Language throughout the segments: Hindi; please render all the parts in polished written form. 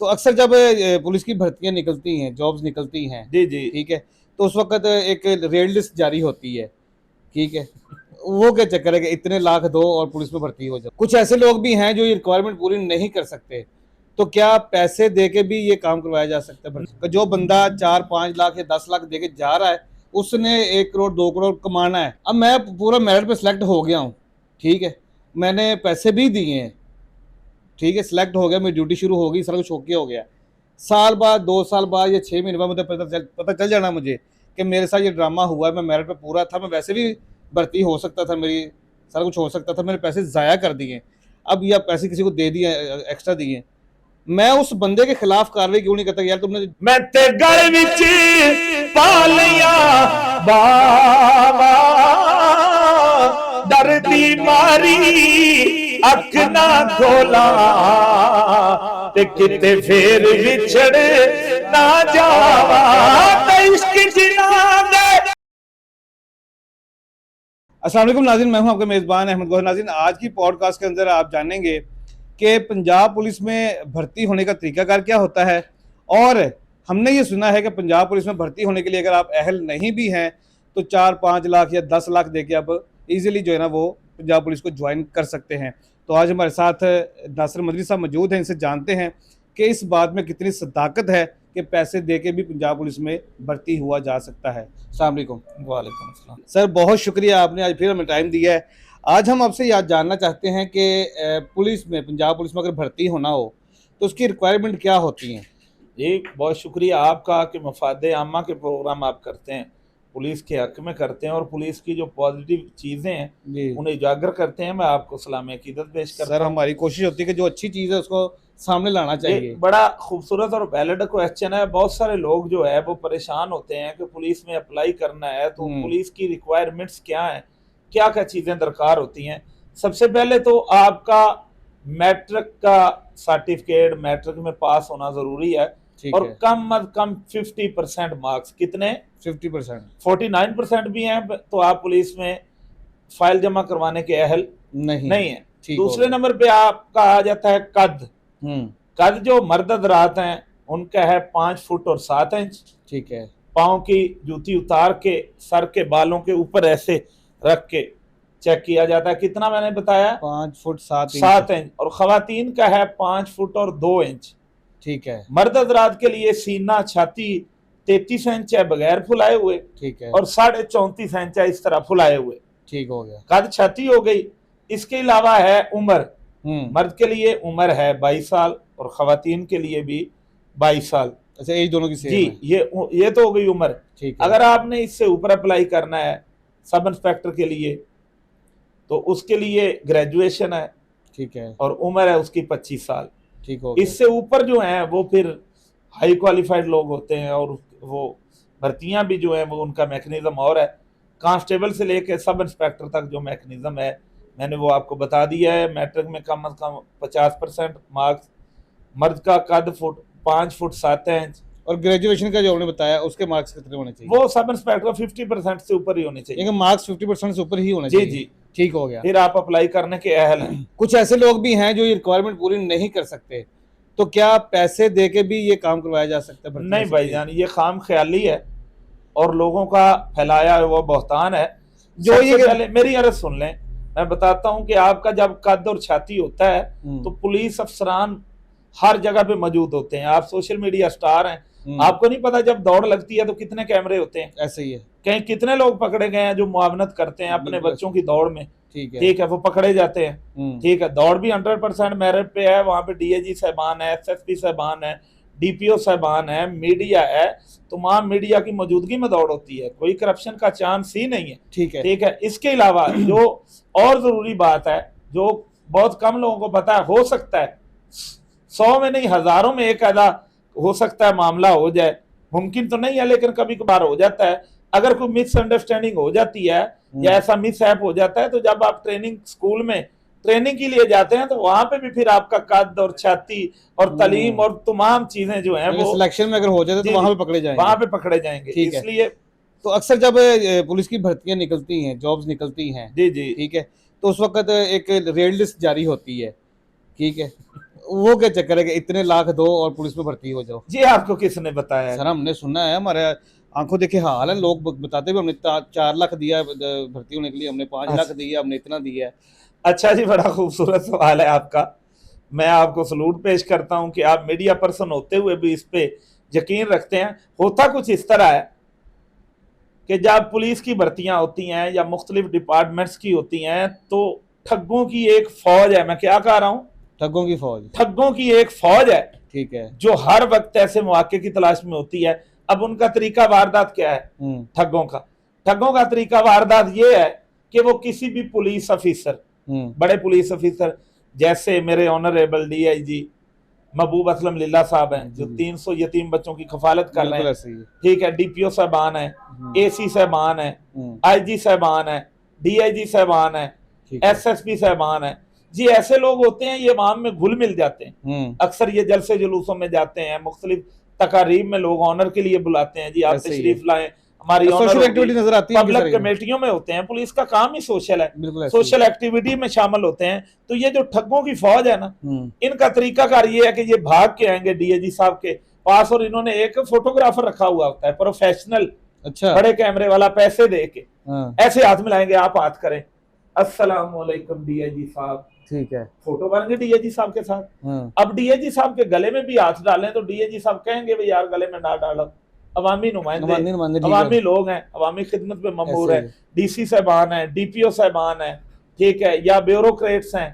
तो अक्सर जब पुलिस की भर्तियां निकलती हैं, जॉब्स निकलती हैं, जी जी। ठीक है, तो उस वक्त एक रेड लिस्ट जारी होती है, ठीक है। वो क्या चक्कर है कि इतने लाख दो और पुलिस में भर्ती हो जाओ। कुछ ऐसे लोग भी हैं जो ये रिक्वायरमेंट पूरी नहीं कर सकते, तो क्या पैसे दे के भी ये काम करवाया जा सकता है भर्ती? जो बंदा 4-5 लाख या 10 लाख दे के जा रहा है, उसने 1 करोड़ 2 करोड़ कमाना है। अब मैं पूरा मेरिट पे सिलेक्ट हो गया हूँ, ठीक है, मैंने पैसे भी दिए हैं, ठीक है, सिलेक्ट हो गया, मेरी ड्यूटी शुरू हो गई, सारा कुछ ओके हो गया। साल बाद, 2 साल बाद या 6 महीने बाद मुझे पता चल जाना मुझे कि मेरे साथ ये ड्रामा हुआ है, मैं मेरिट पे पूरा था, मैं वैसे भी भर्ती हो सकता था, मेरी सारा कुछ हो सकता था, मेरे पैसे ज़ाया कर दिए, अब या पैसे किसी को दे दिए, एक्स्ट्रा दिए, मैं उस बंदे के खिलाफ कार्रवाई क्यों नहीं करता? यार तुमने मैं ते गल विच पा लिया बाबा, डरदी मारी अख ना खोला, ते किते फेर विछड़ ना जावा, ते इश्क जिना दे। अस्सलाम वालेकुम नाज़रीन, मैं हूं आपका मेज़बान अहमद गौहर। नाज़रीन, आज की पॉडकास्ट के अंदर आप जानेंगे कि पंजाब पुलिस में भर्ती होने का तरीकाकार क्या होता है, और हमने ये सुना है कि पंजाब पुलिस में भर्ती होने के लिए अगर आप अहल नहीं भी हैं तो 4-5 लाख या 10 लाख देके आप इजीली जो है ना वो पंजाब पुलिस को ज्वाइन कर सकते हैं। तो आज हमारे साथ नासिर मदनी साहब मौजूद हैं, इनसे जानते हैं कि इस बात में कितनी सदाकत है कि पैसे दे के भी पंजाब पुलिस में भर्ती हुआ जा सकता है। अस्सलाम वालेकुम। वालेकुम अस्सलाम। सर, बहुत शुक्रिया, आपने आज फिर हमें टाइम दिया है। आज हम आपसे याद जानना चाहते हैं कि पुलिस में, पंजाब पुलिस में अगर भर्ती होना हो तो उसकी रिक्वायरमेंट क्या होती हैं? जी, बहुत शुक्रिया आपका कि मफादे आमा के प्रोग्राम आप करते हैं, पुलिस के हक में करते हैं और पुलिस की जो पॉजिटिव चीज़ें हैं जी उन्हें उजागर करते हैं। मैं आपको सलाम अकीदत पेश करता सर, हूँ। हमारी कोशिश होती है कि जो अच्छी चीज़ है उसको सामने लाना ये चाहिए। बड़ा खूबसूरत और वैलिड क्वेश्चन है। बहुत सारे लोग जो है वो परेशान होते हैं कि पुलिस में अप्लाई करना है तो पुलिस की रिक्वायरमेंट्स क्या हैं, क्या क्या चीज़ें दरकार होती हैं। सबसे पहले तो आपका मैट्रिक का सर्टिफिकेट, मैट्रिक में पास होना ज़रूरी है, और कम अज कम 50% मार्क्स। कितने? 50%। 49% भी हैं तो आप पुलिस में फाइल जमा करवाने के अहल नहीं है। दूसरे नंबर पे आपका आ जाता है कद। कद जो मर्द हज़रात हैं उनका है 5 फुट और 7 इंच। ठीक है। पाँव की जूती उतार के सर के बालों के ऊपर ऐसे रख के चेक किया जाता है। कितना मैंने बताया? 5 फुट 7 इंच। और खवातीन का है 5 फुट और 2 इंच। ठीक है। मर्द हज़रात के लिए सीना छाती 33 इंच है बगैर फुलाए हुए, ठीक है, और 34.5 इंच है इस तरह फुलाए हुए। ठीक हो गया। कद छाती हो गई। इसके अलावा है उम्र। मर्द के लिए उम्र है 22 साल और खवातीन के लिए भी 22 साल। अच्छा, एज दोनों की सेम जी है। ये तो हो गई उम्र। ठीक है। अगर आपने इससे ऊपर अप्लाई करना है सब इंस्पेक्टर के लिए तो उसके लिए ग्रेजुएशन है। ठीक है। और उम्र है उसकी 25 साल। ठीक हो गया। इससे ऊपर जो हैं वो फिर हाई क्वालिफाइड लोग होते हैं, और वो भर्तियां भी जो है वो उनका मैकेनिज्म और है। कांस्टेबल से लेकर सब इंस्पेक्टर तक जो मैकेनिज्म है मैंने वो आपको बता दिया है। मैट्रिक में कम अज कम 50% मार्क्स। मर्द का कद 5 फुट 7 इंच। और ग्रेजुएशन का जो आपने बताया उसके मार्क्स कितने होने चाहिए? वो सब इंस्पेक्टर 50% से ऊपर ही होने चाहिए। मार्क्स 50% से ऊपर ही होने चाहिए। जी। ठीक हो गया। फिर आप अप्लाई करने के अहल हैं। कुछ ऐसे लोग भी हैं जो ये रिक्वायरमेंट पूरी नहीं कर सकते, तो क्या पैसे दे के भी ये काम करवाया जा सकता है? नहीं भाईजान, ये खाम ख्याली है और लोगों का फैलाया हुआ बहतान है। जो ये पहले मेरी अर्ज सुन लें, मैं बताता हूं कि आपका जब कद और छाती होता है तो पुलिस अफसरान हर जगह पे मौजूद होते हैं। आप सोशल मीडिया स्टार हैं, आपको नहीं पता जब दौड़ लगती है तो कितने कैमरे होते हैं। ऐसे ही है। कहीं कितने लोग पकड़े गए हैं जो मुआवनत करते हैं अपने बच्चों की दौड़ में। ठीक है, वो पकड़े जाते हैं। ठीक है, दौड़ भी 100% मेरिट पे है। वहां पे डीएजी साहबान है, एसएसपी साहबान है, डीपीओ साहबान है, मीडिया है, तमाम मीडिया की मौजूदगी में दौड़ होती है। कोई करप्शन का चांस ही नहीं है। ठीक है। इसके अलावा जो और जरूरी बात है जो बहुत कम लोगों को पता है, हो सकता है 100 में नहीं हजारों में एक आधा हो सकता है मामला हो जाए, मुमकिन तो नहीं है लेकिन कभी कभार हो जाता है। अगर कोई मिसअंडरस्टैंडिंग हो जाती है या ऐसा मिसहैप हो जाता है तो जब आप ट्रेनिंग स्कूल में ट्रेनिंग के लिए जाते हैं तो वहां पे भी फिर आपका कद और छाती और तालीम और तमाम चीजें जो हैं वो सिलेक्शन में अगर हो जाए तो वहां पे पकड़े जाएंगे। इसलिए तो अक्सर जब पुलिस की भर्तियां निकलती हैं, जॉब्स निकलती हैं, जी, ठीक है, तो उस वक्त एक रेड लिस्ट जारी होती है, ठीक है, वो क्या चक्कर है कि इतने लाख दो और पुलिस में भर्ती हो जाओ? जी आपको किसने बताया? सर हमने सुना है, हमारे आंखों देखे हाल है, लोग बताते भी हमने 4 लाख दिया है भर्ती होने के लिए, हमने 5 लाख दिया, हमने इतना दिया है। अच्छा जी, बड़ा खूबसूरत सवाल है आपका। मैं आपको सलूट पेश करता हूं कि आप मीडिया पर्सन होते हुए भी इस पे यकीन रखते हैं। होता कुछ इस तरह है कि जब पुलिस की भर्तियां होती हैं या मुख्तलिफ डिपार्टमेंट्स की होती हैं तो ठग्गों की एक फौज है। मैं क्या कह रहा हूं? ठग्गों की फौज। ठग्गों की एक फौज है, ठीक है, जो हर वक्त ऐसे मौके की तलाश में होती है। अब उनका तरीका वारदात क्या है? ठग्गों का तरीका वारदात ये है कि वो किसी भी पुलिस ऑफिसर, बड़े पुलिस ऑफिसर, जैसे मेरे ऑनरेबल डीआईजी महबूब असलम लिल्ला साहब हैं, जो 300 यतीम बच्चों की खफालत कर रहे हैं, ठीक है, डीपीओ साहबान है, एसी साहबान है, आईजी साहबान है, डीआईजी साहबान है, एसएसपी साहबान है जी। ऐसे लोग होते हैं, ये आवाम में घुल मिल जाते हैं। अक्सर ये जलसे जुलूसों में जाते हैं, मुख्तलिफ तकारीब में लोग ऑनर के लिए बुलाते हैं जी, आप तशरीफ लाएं, हमारी सोशल एक्टिविटी नजर आती है, पब्लिक कमेटियों में होते हैं। पुलिस का काम ही सोशल है, सोशल एक्टिविटी में शामिल होते हैं। तो ये जो ठग्गों की फौज है ना, इनका तरीकाकार ये है कि ये भाग के आएंगे डीआईजी साहब के पास और इन्होंने एक फोटोग्राफर रखा हुआ होता है, प्रोफेशनल, अच्छा, बड़े कैमरे वाला, पैसे दे के ऐसे हाथ मिलाएंगे, आप हाथ करें, अस्सलाम वालेकुम डीआईजी साहब, ठीक है, फोटो बनेंगे डीआईजी साहब के साथ। अब डीआईजी साहब के गले में भी हाथ डालें तो डीआईजी साहब कहेंगे भाई यार गले में ना डालो, अवामी नुमाइंदे, अवामी लोग हैं, अवामी खिदमत पे ममूर है, डीसी साहबान है, डीपीओ साहबान है, ठीक है, या ब्यूरोक्रेट्स हैं,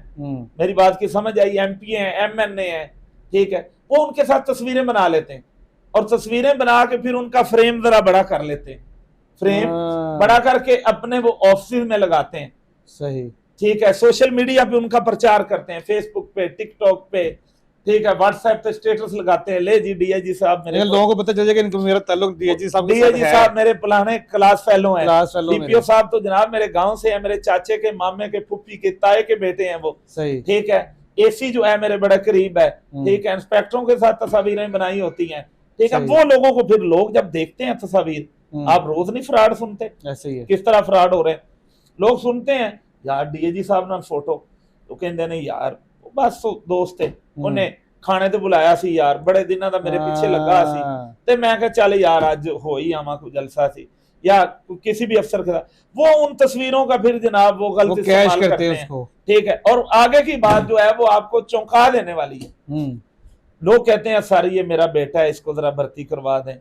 मेरी बात की समझ आई, एमपी हैं, एमएनए हैं, ठीक है, वो उनके साथ तस्वीरें बना लेते हैं और तस्वीरें बना के फिर उनका फ्रेम जरा बड़ा कर लेते हैं, फ्रेम बड़ा करके अपने वो ऑफिस में लगाते हैं, सही, ठीक है, सोशल मीडिया पे उनका प्रचार करते हैं, फेसबुक पे, टिकटॉक पे, ठीक है, व्हाट्सएप पे स्टेटस लगाते हैं, ले जी डीआईजी साहब, मेरे लोगों को पता चल जाएगा इनका मेरा ताल्लुक डीआईजी साहब, डीआईजी साहब मेरे पुराने क्लास फेलो हैं, डीपीओ साहब तो जनाब मेरे गांव से है, मेरे चाचे के, मामे के, फुप्पी के, ताए के बेटे हैं वो, सही, ठीक है, एसी जो है मेरे बड़े करीब है, ठीक है, इंस्पेक्टरों के साथ तस्वीरें बनाई होती हैं, ठीक है। वो लोगों को फिर लोग जब देखते हैं तस्वीर, आप रोज नहीं फ्रॉड सुनते, ऐसे ही किस तरह फ्रॉड हो रहे हैं, लोग सुनते हैं यार डीआईजी साहब ना फोटो, तो कहते नहीं यार बस दोस्त है, उन्हें खाने ते बुलाया सी यार, बड़े दिनों दा मेरे पीछे लगा सी, ते मैं कहा चल यार आज हो ही आवा, कोई जलसा सी, या किसी भी अफसर के साथ, वो उन तस्वीरों का फिर जनाब वो गलत इस्तेमाल करते हैं, ठीक है। और आगे की बात जो है वो आपको चौंका देने वाली है। लोग कहते हैं सर ये मेरा बेटा है, इसको जरा भर्ती करवा दें,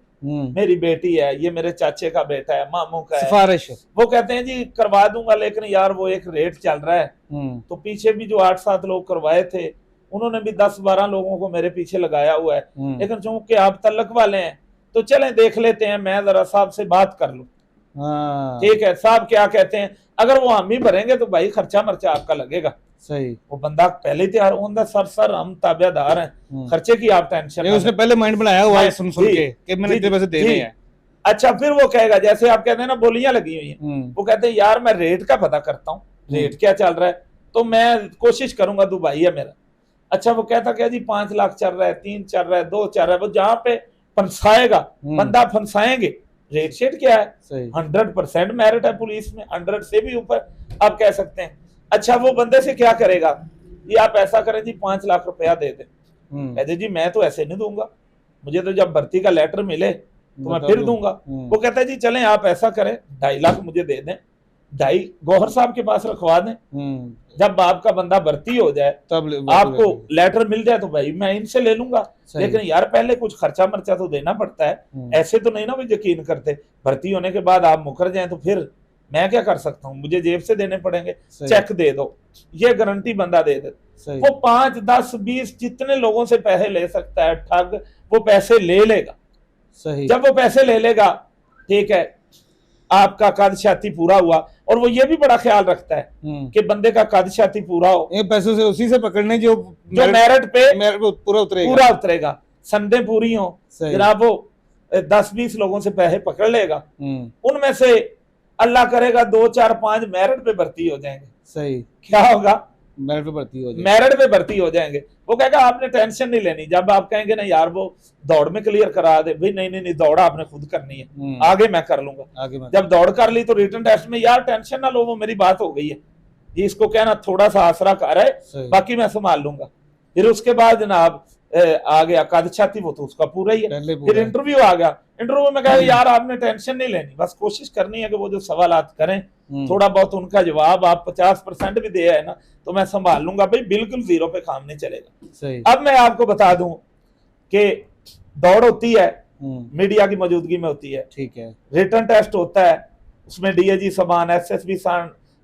मेरी बेटी है, ये मेरे चाचे का बेटा है, मामू का है, सिफारिश, वो कहते हैं जी करवा दूंगा, लेकिन यार वो एक रेट चल रहा है, तो पीछे भी जो 8-7 लोग करवाए थे उन्होंने भी 10-12 लोगों को मेरे पीछे लगाया हुआ है, लेकिन चूंकि आप तल्लक वाले हैं तो चलें देख लेते हैं, मैं जरा साहब से बात कर लूं, ठीक है, साहब क्या कहते हैं, अगर वो हम ही भरेंगे तो भाई खर्चा मर्चा आपका लगेगा, सही, वो बंदा पहले ही तैयार होता, सर हम ताबेदार हैं, खर्चे की आप टेंशन, उसने पहले माइंड बनाया हुआ है सुन के कि मैंने इतने पैसे देने हैं। अच्छा फिर वो कहेगा, जैसे आप कहते हैं ना बोलियां लगी हुई हैं, वो कहते हैं यार मैं रेट का पता करता हूँ, रेट क्या चल रहा है, तो मैं कोशिश करूंगा, तू भाई है मेरा। अच्छा वो कहता क्या जी 5 लाख चल रहा है, 3 चल रहा है, 2 चल रहा है, वो जहां पे फंसाएगा बंदा, फंसाएंगे, रेट शेट क्या है, 100% मेरिट है पुलिस में, 100 से भी ऊपर आप कह सकते हैं। अच्छा वो बंदे से क्या करेगा, ये आप ऐसा करें जी 5 लाख रुपया दे दे, कहते जी मैं तो ऐसे नहीं दूंगा, मुझे तो जब भर्ती का लेटर मिले तो मैं फिर दूंगा। वो कहता है जी चलें आप ऐसा करें 2.5 लाख मुझे दे दें, 2.5 गौहर साहब के पास रखवा दें, जब आपका बंदा भर्ती हो जाए तब आपको लेटर मिल जाए तो भाई मैं इनसे ले लूंगा, लेकिन यार पहले कुछ खर्चा मर्चा तो देना पड़ता है, ऐसे तो नहीं ना भी यकीन करते, भर्ती होने के बाद आप मुकर जाए तो फिर मैं क्या कर सकता हूँ, मुझे जेब से देने पड़ेंगे, चेक दे दो, ये गारंटी बंदा दे दे। वो 5, 10, 20 जितने लोगों से पैसे ले सकता है ठग, वो पैसे ले लेगा, सही, जब वो पैसे ले लेगा, ठीक है, आपका कद छाती पूरा हुआ, और वो ये भी बड़ा ख्याल रखता है कि बंदे का कद छाती पूरा हो, ये पैसों से उसी से पकड़ने जो मेरिट पे पूरा उतरेगा, संदे पूरी हो जनाब, वो 10-20 लोगों से पैसे पकड़ लेगा, उनमें से अल्लाह करेगा 2, 4, 5 मेरिट पे भर्ती हो जाएंगे, सही, क्या होगा, मेरिट पे भर्ती हो जाएंगे। वो कहेगा आपने टेंशन नहीं लेनी, जब आप कहेंगे ना यार वो दौड़ में क्लियर करा दे, भाई नहीं दौड़ आपने खुद करनी है, आगे मैं कर लूंगा, जब दौड़ कर ली तो रिटन टेस्ट में यार टेंशन ना लो, वो मेरी बात हो गई है, ये इसको कहना थोड़ा सा आसरा कर है, बाकी मैं संभाल लूंगा, फिर उसके बाद जनाब आ गया कद छाती, वो तो उसका पूरा ही है। फिर इंटरव्यू आ गया, इंटरव्यू में कहा यार आपने टेंशन नहीं लेनी, बस कोशिश करनी है कि वो जो सवालात करें थोड़ा बहुत उनका जवाब आप 50% भी दिया है ना तो मैं संभाल लूंगा भाई, बिल्कुल जीरो पे काम नहीं चलेगा। अब मैं आपको बता दूं कि दौड़ होती है मीडिया की मौजूदगी में होती है, ठीक है, रिटन टेस्ट होता है, उसमें डीएजी सबान, एसएसबी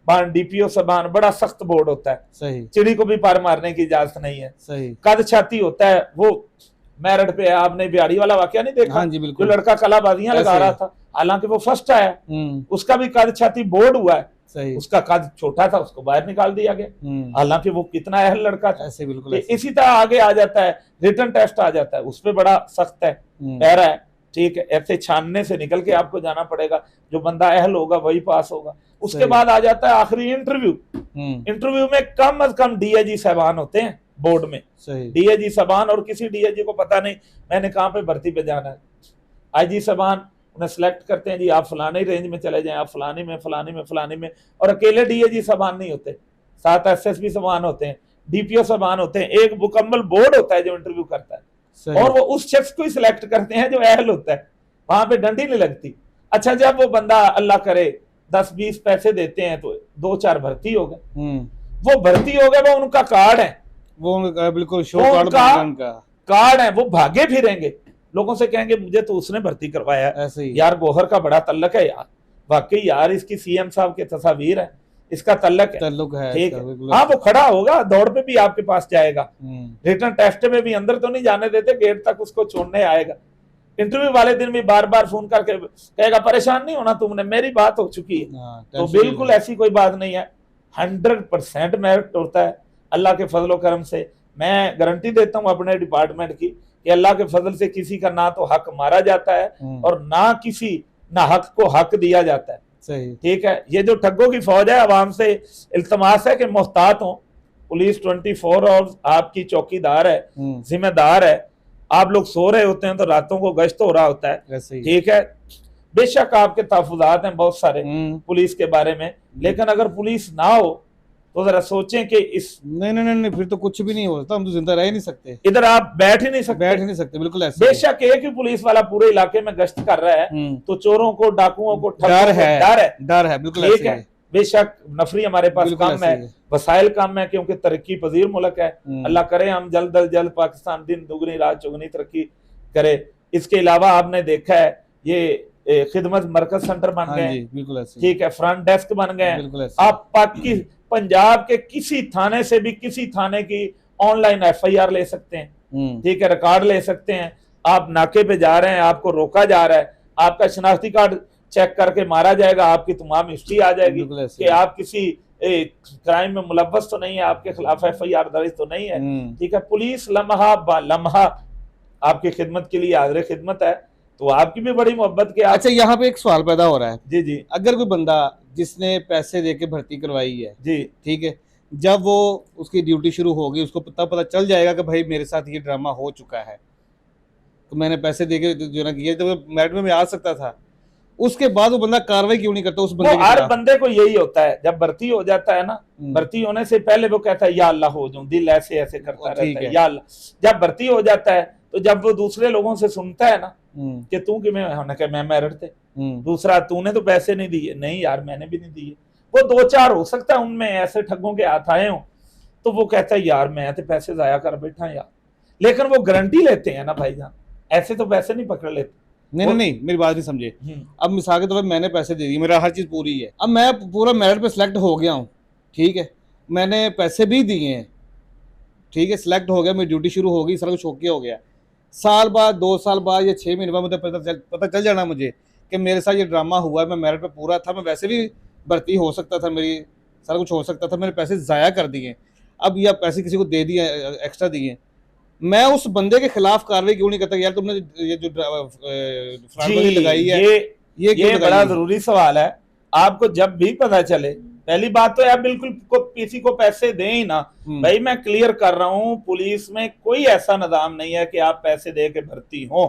बान, डीपीओ सबान, बड़ा सख्त बोर्ड होता है, सही, चिड़ी को भी पार मारने की इजाजत नहीं है, सही। कद छाती होता है, वो मेरिट पे आपने बिहाड़ी वाला वाकया नहीं देखा? हाँ जी, बिल्कुल। जो लड़का कलाबाजियां लगा रहा था, हालांकि वो फर्स्ट आया, उसका भी कद छाती बोर्ड हुआ है, सही। उसका कद छोटा था, उसको बाहर निकाल दिया गया, हालांकि वो कितना अहल लड़का था। ऐसे बिल्कुल ऐसे। इसी तरह आगे आ जाता है, रिटन टेस्ट आ जाता है, उसपे बड़ा सख्त है, पैरा है, ठीक है, ऐसे छानने से निकल के आपको जाना पड़ेगा, जो बंदा अहल होगा वही पास होगा। उसके बाद आ जाता है आखिरी इंटरव्यू। इंटरव्यू में कम अज कम डीएजी साहबान होते हैं बोर्ड में, डीएजी साहबान, और किसी डीएजी को पता नहीं मैंने कहां पे भर्ती पे जाना है। आईजी साहबान उन्हें सिलेक्ट करते हैं, जी आप फलानी रेंज में चले जाएं, आप फलानी में फलानी में फलानी में, और अकेले डीएजी साहबान नहीं होते, साथ एसएसबी साहबान होते हैं, डीपीओ साहबान होते हैं, एक मुकम्मल बोर्ड होता है जो इंटरव्यू करता है, और वो उस शख्स को ही सिलेक्ट करते हैं जो अहल होता है, वहां पे डंडी नहीं लगती। अच्छा, जब वो बंदा अल्लाह करे 10-20 पैसे देते हैं तो 2-4 भर्ती हो गए, वो भर्ती हो गए, वो उनका कार्ड है, वो बिल्कुल शो कार्ड है, वो भागे फिरेंगे, लोगों से कहेंगे मुझे तो उसने भर्ती करवाया ऐसे ही। यार गोहर का बड़ा तल्लक है यार, वाकई यार इसकी सीएम साहब के तस्वीर है, इसका तल्लक है, ठीक है, हाँ वो खड़ा होगा, दौड़ पे भी आपके पास जाएगा, रिटन टेस्ट में भी अंदर तो नहीं जाने देते, गेट तक उसको छोड़ने आएगा, इंटरव्यू वाले दिन भी बार बार फोन करके कहेगा परेशान नहीं होना तुमने, मेरी बात हो चुकी है। तो बिल्कुल ऐसी कोई बात नहीं है, 100% मेरिट होता है अल्लाह के फजलो करम से। मैं गारंटी देता हूँ अपने डिपार्टमेंट की कि अल्लाह के फजल से किसी का ना तो हक मारा जाता है और ना किसी ना हक को हक दिया जाता है, सही, ठीक है। ये जो ठग्गों की फौज है, आवाम से इल्तमास है कि मोहतात हो, पुलिस 24 आवर्स आपकी चौकीदार है, जिम्मेदार है, आप लोग सो रहे होते हैं तो रातों को गश्त हो रहा होता है, ठीक है। बेशक आपके तहफुजात हैं बहुत सारे पुलिस के बारे में, लेकिन अगर पुलिस ना हो तो जरा सोचें कि इस नहीं फिर तो कुछ भी नहीं हो सकता, हम तो जिंदा रह ही नहीं सकते, इधर आप बैठ ही नहीं सकते, बिल्कुल ऐसे। बेशक एक ही पुलिस वाला पूरे इलाके में गश्त कर रहा है तो चोरों को, डाकुओं को डर है, बिल्कुल ठीक है। बेशक नफरी हमारे पास कम है, वसाइल कम है, क्योंकि तरक्की पजीर मुल्क है, अल्लाह करे हम जल्द अज जल्द पाकिस्तान दिन दुगनी रात चौगनी तरक्की करे। इसके अलावा आपने देखा है ये खिदमत मरकज सेंटर बन गए, ठीक है, फ्रंट डेस्क बन गए, आप पंजाब के किसी थाने से भी किसी थाने की ऑनलाइन एफआईआर ले सकते हैं, ठीक है, रिकॉर्ड ले सकते हैं, आप नाके पे जा रहे हैं, आपको रोका जा रहा है, आपका शनाख्ती कार्ड चेक करके मारा जाएगा, आपकी तमाम हिस्ट्री आ जाएगी कि आप किसी क्राइम में मुलव्वस तो नहीं है, आपके खिलाफ एफआईआर दर्ज तो नहीं है, ठीक है। पुलिस लम्हा बा लम्हा आपकी खिदमत के लिए हाजिर खिदमत है, तो आपकी भी बड़ी मोहब्बत के। अच्छा, यहाँ पे एक सवाल पैदा हो रहा है, जी, अगर कोई बंदा जिसने पैसे देके भर्ती करवाई है, जी, ठीक है, जब वो उसकी ड्यूटी शुरू होगी उसको पता चल जाएगा कि भाई मेरे साथ ये ड्रामा हो चुका है, तो मैंने पैसे देके जो ना किया, तो मेरिट में आ सकता था, उसके बाद वो बंदा कार्रवाई क्यों नहीं करता उस बंदे के? हर बंदे को यही होता है, जब भर्ती हो जाता है ना, भर्ती होने से पहले वो कहता है या अल्लाह हो जाऊं, दिल ऐसे ऐसे करता रहता है, या अल्लाह। जब भर्ती हो जाता है तो जब वो दूसरे लोगों से सुनता है ना कि तू कि मैं मेरिट थे, दूसरा तूने तो पैसे नहीं दिए, नहीं यार मैंने भी नहीं दिए, वो 2-4 हो सकता है उनमें ऐसे ठगों के हाथ आए हो, तो वो कहता है यार मैं तो पैसे जाया कर बैठा यार, लेकिन वो गारंटी लेते हैं ना भाईजान, ऐसे तो पैसे नहीं पकड़ लेते। नहीं, मेरी बात नहीं समझे। अब मिसाल के तौर पर मैंने पैसे दे दिए, मेरा हर चीज पूरी है, अब मैं पूरा मेरिट पे सिलेक्ट हो गया हूँ, ठीक है, मैंने पैसे भी दिए हैं, ठीक है, सिलेक्ट हो गया, मेरी ड्यूटी शुरू हो गई, सारा कुछ ओके हो गया, साल बाद 2 साल बाद या 6 महीने बाद मुझे पता चल जाना मुझे कि मेरे साथ ये ड्रामा हुआ है, मैं मेरिट पे पूरा था, मैं वैसे भी भर्ती हो सकता था, मेरी सारा कुछ हो सकता था, मैंने पैसे ज़ाया कर दिए, अब या पैसे किसी को दे दिए एक्स्ट्रा दिए, मैं उस बंदे के खिलाफ कार्रवाई क्यों नहीं करता? यार तुमने ये जो फ्रॉड लगाई है, ये बड़ा जरूरी सवाल है। आपको जब भी पता चले, पहली बात तो यार बिल्कुल किसी को पैसे दें ही ना भाई, मैं क्लियर कर रहा हूं, पुलिस में कोई ऐसा निजाम नहीं है कि आप पैसे दे के भर्ती हो,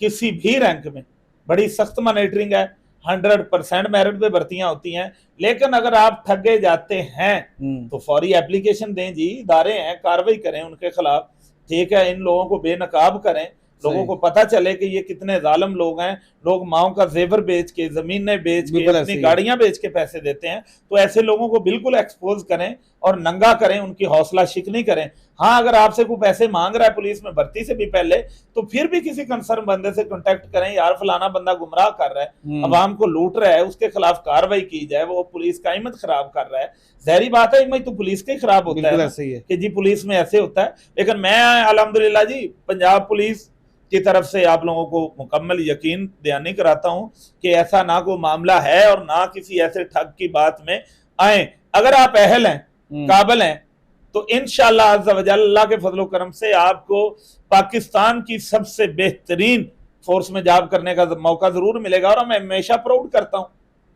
किसी भी रैंक में बड़ी सख्त मॉनिटरिंग है, 100% मेरिट पे भर्तियां होती हैं। लेकिन अगर आप ठगे जाते हैं तो फौरी एप्लीकेशन दें जी, इदारे हैं, कार्रवाई करें उनके खिलाफ, ठीक है, इन लोगों को बेनकाब करें, लोगों को पता चले कि ये कितने जालिम लोग हैं। लोग माओ का जेवर बेच के, जमीनें बेच के, अपनी गाड़ियां बेच के पैसे देते हैं। तो ऐसे लोगों को बिल्कुल एक्सपोज करें और नंगा करें, उनकी हौसला शिकनी करें। हाँ, अगर आपसे कोई पैसे मांग रहा है पुलिस में भर्ती से भी पहले, तो फिर भी किसी कंसर्न बंदे से कांटेक्ट करें, यार फलाना बंदा गुमराह कर रहा है, अवाम को लूट रहा है, उसके खिलाफ कार्रवाई की जाए, वो पुलिस का इमेज खराब कर रहा है। जहरी बात है, इमेज तो पुलिस का ही खराब होता है कि जी पुलिस में ऐसे होता है। लेकिन मैं अल्हम्दुलिल्लाह जी पंजाब पुलिस की तरफ से आप लोगों को मुकम्मल यकीन दयानी कराता हूं कि ऐसा ना कोई मामला है और ना किसी ऐसे ठग की बात में आए। अगर आप अहल हैं, काबिल हैं, तो इंशाअल्लाह अज़्ज़ा वजल अल्लाह के फजल करम से आपको पाकिस्तान की सबसे बेहतरीन फोर्स में जॉब करने का मौका जरूर मिलेगा। और मैं हमेशा प्राउड करता हूं,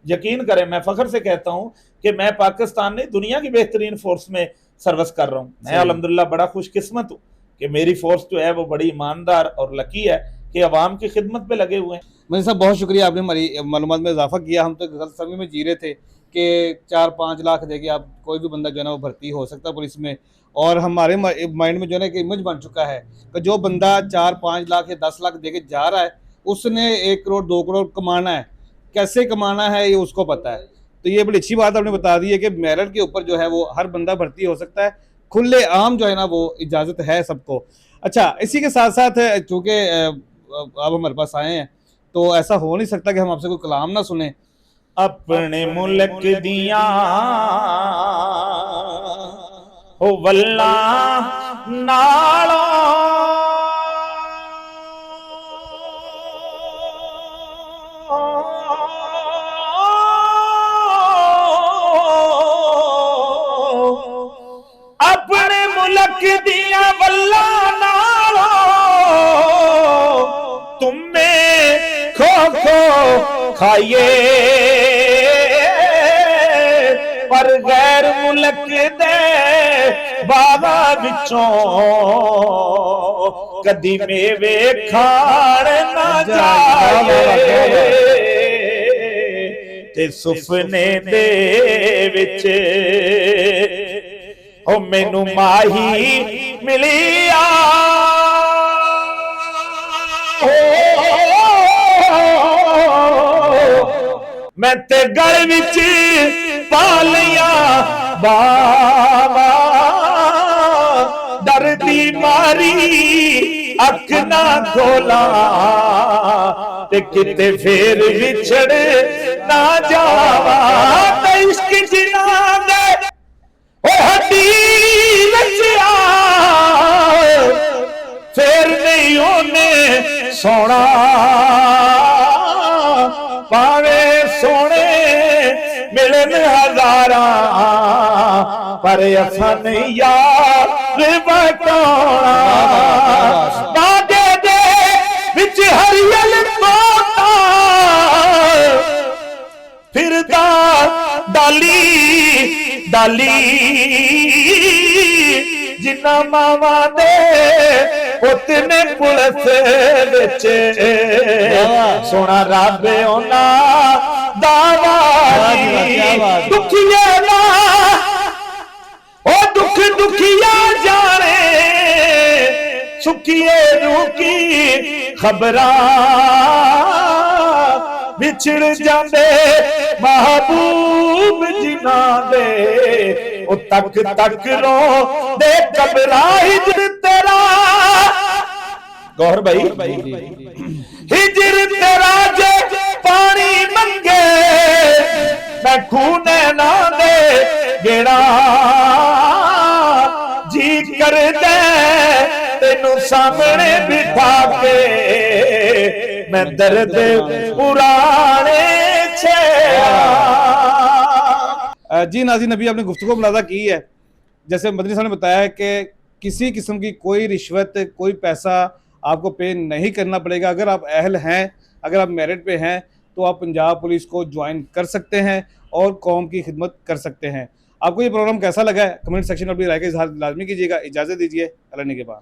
यकीन करें, मैं फख्र से कहता हूं कि मैं पाकिस्तान ने दुनिया की बेहतरीन फोर्स में सर्विस कर रहा हूं। मैं अल्हम्दुलिल्लाह बड़ा खुशकिस्मत हूं कि मेरी फोर्स जो है वो बड़ी ईमानदार और लकी है कि अवाम की खिदमत पे लगे हुए हैं। मजीद साहब बहुत शुक्रिया, आपने हमारी मालूमात में इजाफा किया। हम तो गलतफहमी में जी रहे थे कि 4-5 लाख देके आप कोई भी बंदा जो है ना वो भर्ती हो सकता है पुलिस में, और हमारे माइंड में जो है ना एक इमेज बन चुका है कि जो बंदा 4-5 लाख या 10 लाख देके जा रहा है उसने 1 करोड़ 2 करोड़ कमाना है। कैसे कमाना है ये उसको पता है। तो ये बड़ी अच्छी बात आपने बता दी है कि मेरिट के ऊपर जो है वो हर बंदा भर्ती हो सकता है, खुले आम जो है ना वो इजाज़त है सबको। अच्छा, इसी के साथ साथ चूँकि आप हमारे पास आए हैं तो ऐसा हो नहीं सकता कि हम आपसे कोई कलाम ना सुने। अपने मुल्क दिया हो वल्ला नालो अपने मुल्क दिया वल्ला नालो तुम्हें खो खो खाइए, पर गैर मुल्क दे बागा विचों कदी मेवे खाण ना जाए, ते सुपने दे विच ओ मैनू माही मिलिया मैं ते गल विच पा लिया बाबा, डरदी मारी अख ना खोला, ते किते फिर विछड़ ना जावा। ते इश्क जिना दे ओ हड्डी रचिया फिर नहीं होने सोना, पावे सोने मिलन हजारा, पर असा नहीं यार बटोना। बागे दे विच हरियल तोता फिरदा डाली डाली, जिन्ना मावा दे उतने पुलिस विच सोना रब ओना दावा। दुखिया ना ओ दुख दुखिया जाने, सुखिए रूकी खबरा, बिछड़ जाते महबूब जिना दे ओ तक तक रो दे कबरा। हिजर तेरा गौर भाई, हिजर तेरा जे पानी मंगे मैं खूने ना दे गेड़ा, जी कर दे तेनू सामने बिठा के मैं दर्द पुराने जी नाज़रीन, अभी आपने गुफ्तगू मुलाज़ा की है, जैसे मदनी साहब ने बताया है कि किसी किस्म की कोई रिश्वत, कोई पैसा आपको पे नहीं करना पड़ेगा। अगर आप अहल हैं, अगर आप मेरिट पे हैं तो आप पंजाब पुलिस को ज्वाइन कर सकते हैं और कौम की खिदमत कर सकते हैं। आपको ये प्रोग्राम कैसा लगा है कमेंट सेक्शन में अपनी राय का इजहार लाजमी कीजिएगा। इजाज़त दीजिए, अल्लाह ने के बाद।